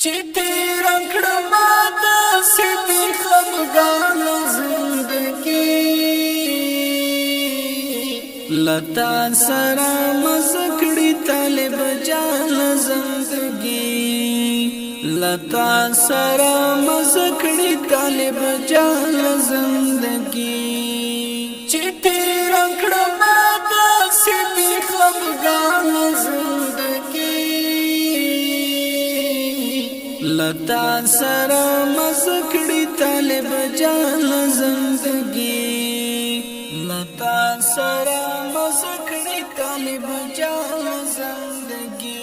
چیتی رکڑا ماتا سیتی خفگان زندگی لتا سرا مزکڑی طالب جان زندگی لتا سرا مزکڑی طالب جان زندگی چیتی رکڑا ماتا سیتی خفگان زندگی لتا سرا مزکڑی طالب جان زندگی لتا سرا مزکڑی طالب جان زندگی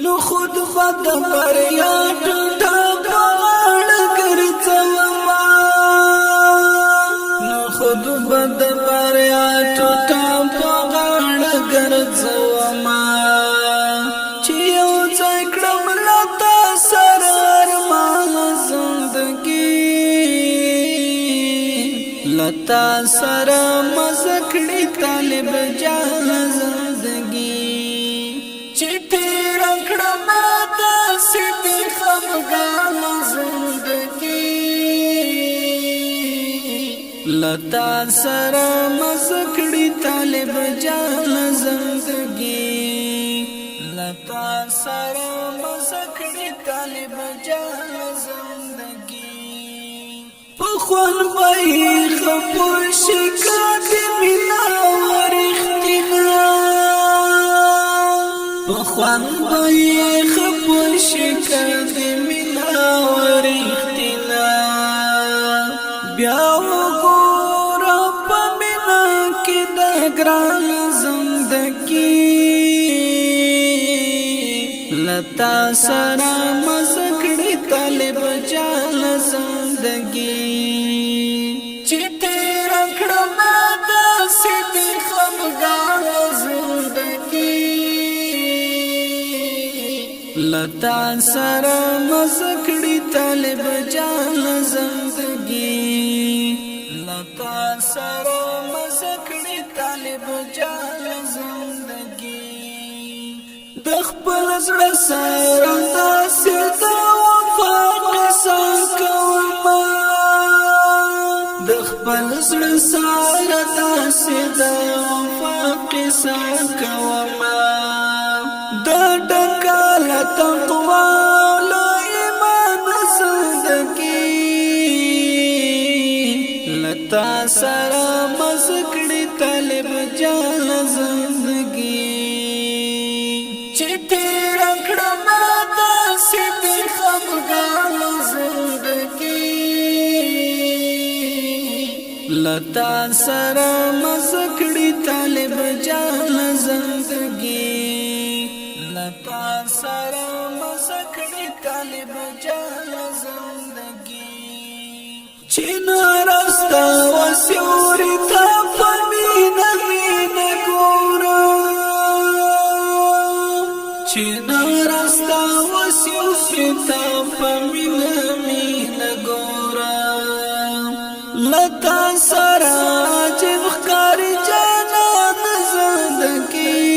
نو خود بد بریا ټوټه پاړ ګرځوما نو خود بد بریا ټوټه پاړ ګرځوما چې یو ځای کړم لتا سره ارمان زندگی لتا سره مزکړی طالب جان زندگی چې تیر کړم ماته سپي خفګان زندگی لتا سره مزکړی طالب جان زندگی لتا سره مزکړی طالب جان زندگی پخوان بای خپوش کاتی مینا ورختنا پخوان بای خپوش کاتی مینا ورختنا بیا وګورا پمینا کې د ګران زندگی لتا سرا مزکڑی طالب جان زندگی چیتی رکڑا ماتا سیتی خفگان زندگی لتا سرا مزکڑی طالب جان زندگی لتا سرا مزکڑی طالب جان زندگی دخپل زړه سره داسې د وفا قصه کوما دخپل زړه سره داسې د وفا قصه کوما د ډکال تقوا له ایمان زندگی لتا سره مزکړی طالب جان زندگی چیتی رکڑا ماتا سیتی خفگان زندگی لتا سرا مزکڑی طالب جان زندگی لتا سرا مزکڑی طالب جان زندگی چین رستا وسیوری تا پمین مین گورا چینا رستا وسیو شتا پمین مین گورا لتا سرا جب خکاری جانان زندگی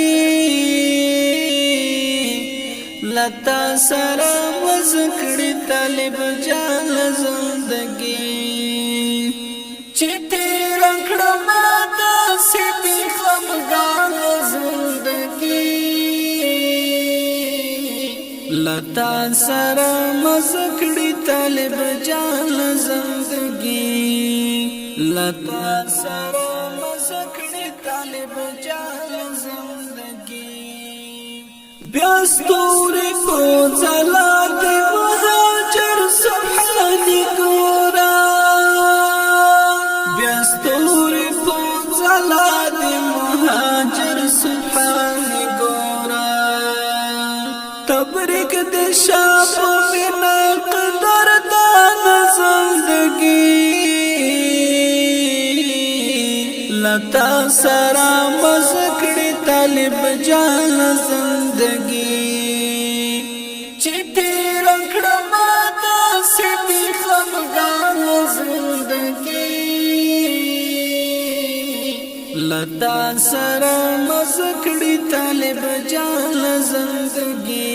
لتا سرا مزکڑی طالب جان زندگی چیتی رکڑا ماتا سیتی خفگان زندگی لتا سرا مزکڑی طالب جان زندگی لتا سرا مزکڑی طالب جان زندگی بیاستوری کو ځلا دی مهاجر سبحانی ګورا بیاستوری کو ځلا دی مهاجر سبحانی ګورا تبریک د شاپ بنا قدر دان زندگی لتا سرا مزکڑی طالب جان زندگی چیتی رکڑا ماتا سیتی خفگان زندگی لتا سرا مزکڑی طالب جان زندگی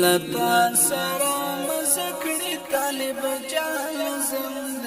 لتا سره مزکړی طالب جان زندگی